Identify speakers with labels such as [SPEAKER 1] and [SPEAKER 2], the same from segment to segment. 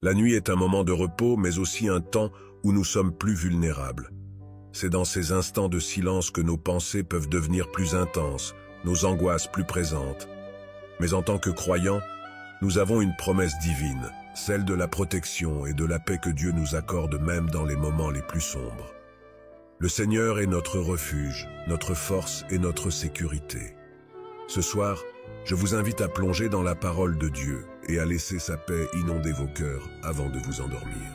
[SPEAKER 1] La nuit est un moment de repos, mais aussi un temps où nous sommes plus vulnérables. C'est dans ces instants de silence que nos pensées peuvent devenir plus intenses, nos angoisses plus présentes. Mais en tant que croyants, nous avons une promesse divine, celle de la protection et de la paix que Dieu nous accorde même dans les moments les plus sombres. Le Seigneur est notre refuge, notre force et notre sécurité. Ce soir, je vous invite à plonger dans la parole de Dieu et à laisser sa paix inonder vos cœurs avant de vous endormir.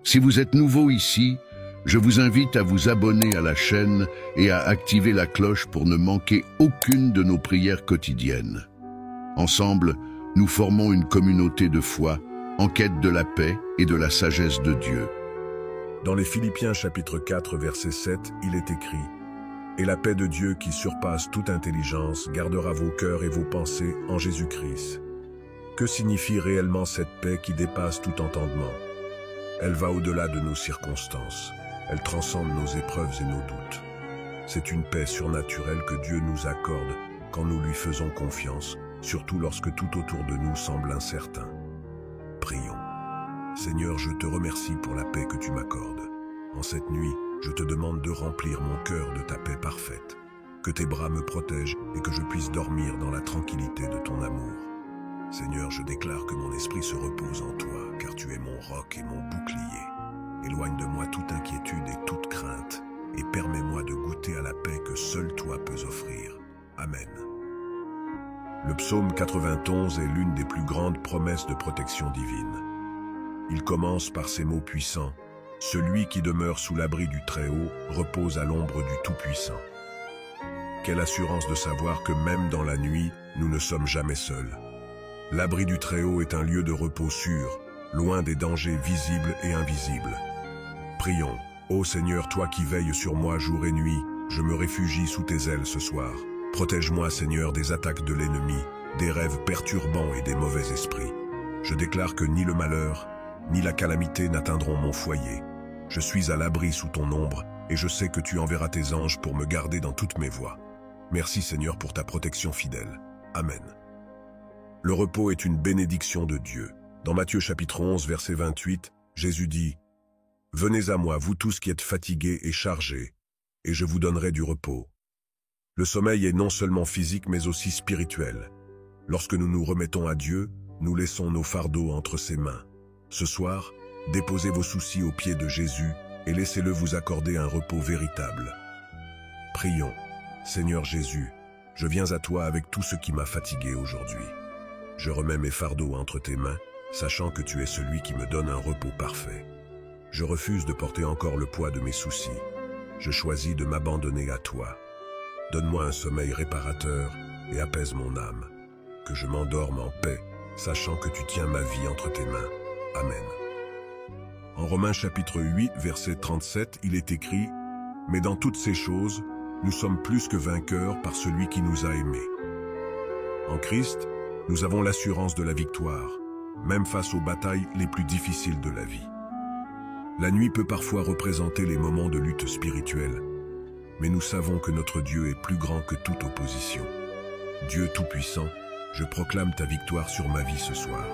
[SPEAKER 2] Si vous êtes nouveau ici, je vous invite à vous abonner à la chaîne et à activer la cloche pour ne manquer aucune de nos prières quotidiennes. Ensemble, nous formons une communauté de foi en quête de la paix et de la sagesse de Dieu.
[SPEAKER 1] Dans les Philippiens chapitre 4 verset 7, il est écrit « Et la paix de Dieu qui surpasse toute intelligence gardera vos cœurs et vos pensées en Jésus-Christ. » Que signifie réellement cette paix qui dépasse tout entendement? Elle va au-delà de nos circonstances. Elle transcende nos épreuves et nos doutes. C'est une paix surnaturelle que Dieu nous accorde quand nous lui faisons confiance, surtout lorsque tout autour de nous semble incertain. Prions. Seigneur, je te remercie pour la paix que tu m'accordes. En cette nuit, je te demande de remplir mon cœur de ta paix parfaite. Que tes bras me protègent et que je puisse dormir dans la tranquillité de ton amour. Seigneur, je déclare que mon esprit se repose en toi, car tu es mon roc et mon bouclier. Éloigne de moi toute inquiétude et toute crainte, et permets-moi de goûter à la paix que seul toi peux offrir. Amen. Le psaume 91 est l'une des plus grandes promesses de protection divine. Il commence par ces mots puissants. Celui qui demeure sous l'abri du Très-Haut repose à l'ombre du Tout-Puissant. Quelle assurance de savoir que même dans la nuit, nous ne sommes jamais seuls. L'abri du Très-Haut est un lieu de repos sûr, loin des dangers visibles et invisibles. Prions. Ô Seigneur, toi qui veilles sur moi jour et nuit, je me réfugie sous tes ailes ce soir. Protège-moi, Seigneur, des attaques de l'ennemi, des rêves perturbants et des mauvais esprits. Je déclare que ni le malheur, ni la calamité n'atteindront mon foyer. Je suis à l'abri sous ton ombre, et je sais que tu enverras tes anges pour me garder dans toutes mes voies. Merci, Seigneur, pour ta protection fidèle. Amen. Le repos est une bénédiction de Dieu. Dans Matthieu chapitre 11, verset 28, Jésus dit « Venez à moi, vous tous qui êtes fatigués et chargés, et je vous donnerai du repos. » Le sommeil est non seulement physique mais aussi spirituel. Lorsque nous nous remettons à Dieu, nous laissons nos fardeaux entre ses mains. Ce soir, déposez vos soucis aux pieds de Jésus et laissez-le vous accorder un repos véritable. Prions. Seigneur Jésus, je viens à toi avec tout ce qui m'a fatigué aujourd'hui. Je remets mes fardeaux entre tes mains, sachant que tu es celui qui me donne un repos parfait. Je refuse de porter encore le poids de mes soucis. Je choisis de m'abandonner à toi. Donne-moi un sommeil réparateur et apaise mon âme. Que je m'endorme en paix, sachant que tu tiens ma vie entre tes mains. Amen. En Romains chapitre 8, verset 37, il est écrit « Mais dans toutes ces choses, nous sommes plus que vainqueurs par celui qui nous a aimés. » En Christ, nous avons l'assurance de la victoire, même face aux batailles les plus difficiles de la vie. La nuit peut parfois représenter les moments de lutte spirituelle, mais nous savons que notre Dieu est plus grand que toute opposition. Dieu Tout-Puissant, je proclame ta victoire sur ma vie ce soir.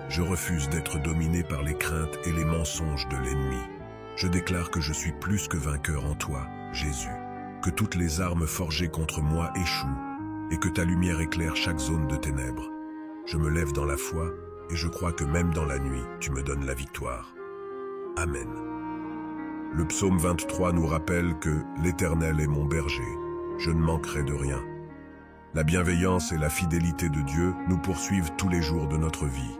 [SPEAKER 1] Je refuse d'être dominé par les craintes et les mensonges de l'ennemi. Je déclare que je suis plus que vainqueur en toi, Jésus. Que toutes les armes forgées contre moi échouent et que ta lumière éclaire chaque zone de ténèbres. Je me lève dans la foi et je crois que même dans la nuit, tu me donnes la victoire. Amen. Le psaume 23 nous rappelle que l'Éternel est mon berger, je ne manquerai de rien. La bienveillance et la fidélité de Dieu nous poursuivent tous les jours de notre vie.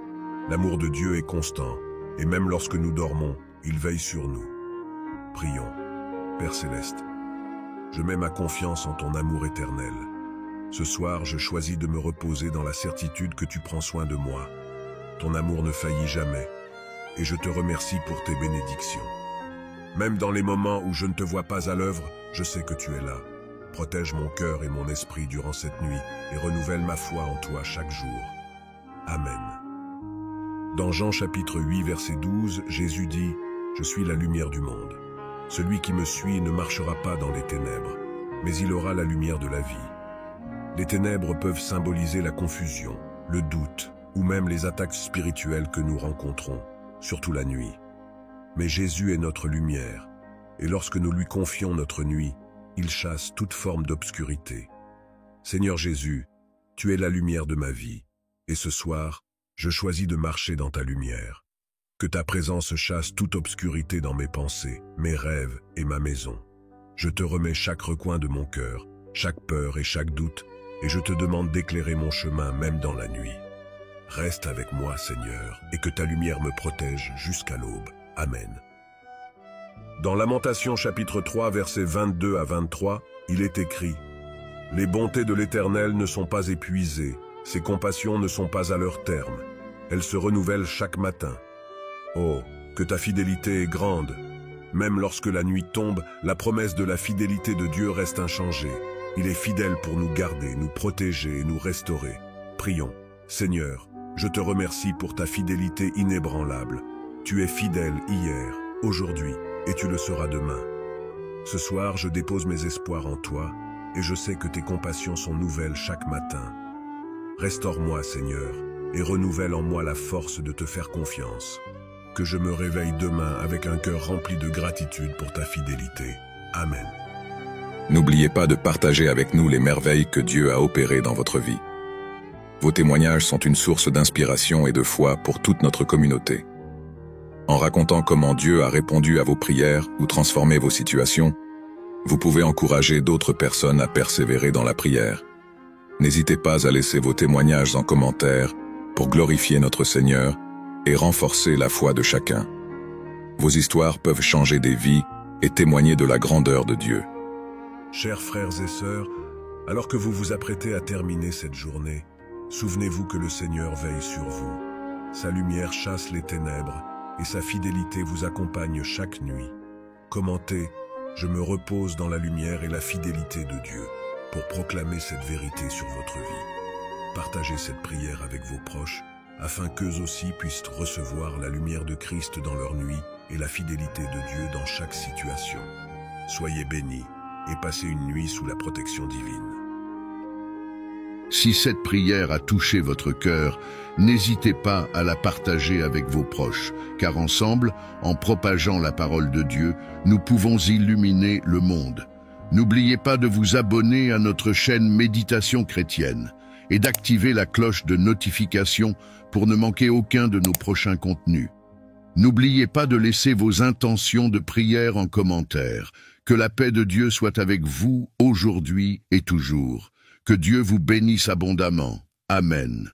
[SPEAKER 1] L'amour de Dieu est constant, et même lorsque nous dormons, il veille sur nous. Prions. Père Céleste, je mets ma confiance en ton amour éternel. Ce soir, je choisis de me reposer dans la certitude que tu prends soin de moi. Ton amour ne faillit jamais, et je te remercie pour tes bénédictions. Même dans les moments où je ne te vois pas à l'œuvre, je sais que tu es là. Protège mon cœur et mon esprit durant cette nuit et renouvelle ma foi en toi chaque jour. Amen. Dans Jean chapitre 8, verset 12, Jésus dit « Je suis la lumière du monde. Celui qui me suit ne marchera pas dans les ténèbres, mais il aura la lumière de la vie. » Les ténèbres peuvent symboliser la confusion, le doute ou même les attaques spirituelles que nous rencontrons, surtout la nuit. Mais Jésus est notre lumière, et lorsque nous lui confions notre nuit, il chasse toute forme d'obscurité. Seigneur Jésus, tu es la lumière de ma vie, et ce soir, je choisis de marcher dans ta lumière. Que ta présence chasse toute obscurité dans mes pensées, mes rêves et ma maison. Je te remets chaque recoin de mon cœur, chaque peur et chaque doute, et je te demande d'éclairer mon chemin même dans la nuit. Reste avec moi, Seigneur, et que ta lumière me protège jusqu'à l'aube. Amen. Dans Lamentations chapitre 3, versets 22 à 23, il est écrit « Les bontés de l'Éternel ne sont pas épuisées, ses compassions ne sont pas à leur terme. Elles se renouvellent chaque matin. Oh, que ta fidélité est grande! Même lorsque la nuit tombe, la promesse de la fidélité de Dieu reste inchangée. Il est fidèle pour nous garder, nous protéger et nous restaurer. Prions. Seigneur, je te remercie pour ta fidélité inébranlable. Tu es fidèle hier, aujourd'hui, et tu le seras demain. Ce soir, je dépose mes espoirs en toi, et je sais que tes compassions sont nouvelles chaque matin. Restaure-moi, Seigneur, et renouvelle en moi la force de te faire confiance. Que je me réveille demain avec un cœur rempli de gratitude pour ta fidélité. Amen.
[SPEAKER 3] N'oubliez pas de partager avec nous les merveilles que Dieu a opérées dans votre vie. Vos témoignages sont une source d'inspiration et de foi pour toute notre communauté. En racontant comment Dieu a répondu à vos prières ou transformé vos situations, vous pouvez encourager d'autres personnes à persévérer dans la prière. N'hésitez pas à laisser vos témoignages en commentaire pour glorifier notre Seigneur et renforcer la foi de chacun. Vos histoires peuvent changer des vies et témoigner de la grandeur de Dieu.
[SPEAKER 1] Chers frères et sœurs, alors que vous vous apprêtez à terminer cette journée, souvenez-vous que le Seigneur veille sur vous. Sa lumière chasse les ténèbres et sa fidélité vous accompagne chaque nuit. Commentez « Je me repose dans la lumière et la fidélité de Dieu » pour proclamer cette vérité sur votre vie. Partagez cette prière avec vos proches afin qu'eux aussi puissent recevoir la lumière de Christ dans leur nuit et la fidélité de Dieu dans chaque situation. Soyez bénis et passez une nuit sous la protection divine.
[SPEAKER 2] Si cette prière a touché votre cœur, n'hésitez pas à la partager avec vos proches, car ensemble, en propageant la parole de Dieu, nous pouvons illuminer le monde. N'oubliez pas de vous abonner à notre chaîne Méditation chrétienne et d'activer la cloche de notification pour ne manquer aucun de nos prochains contenus. N'oubliez pas de laisser vos intentions de prière en commentaire. Que la paix de Dieu soit avec vous aujourd'hui et toujours. Que Dieu vous bénisse abondamment. Amen.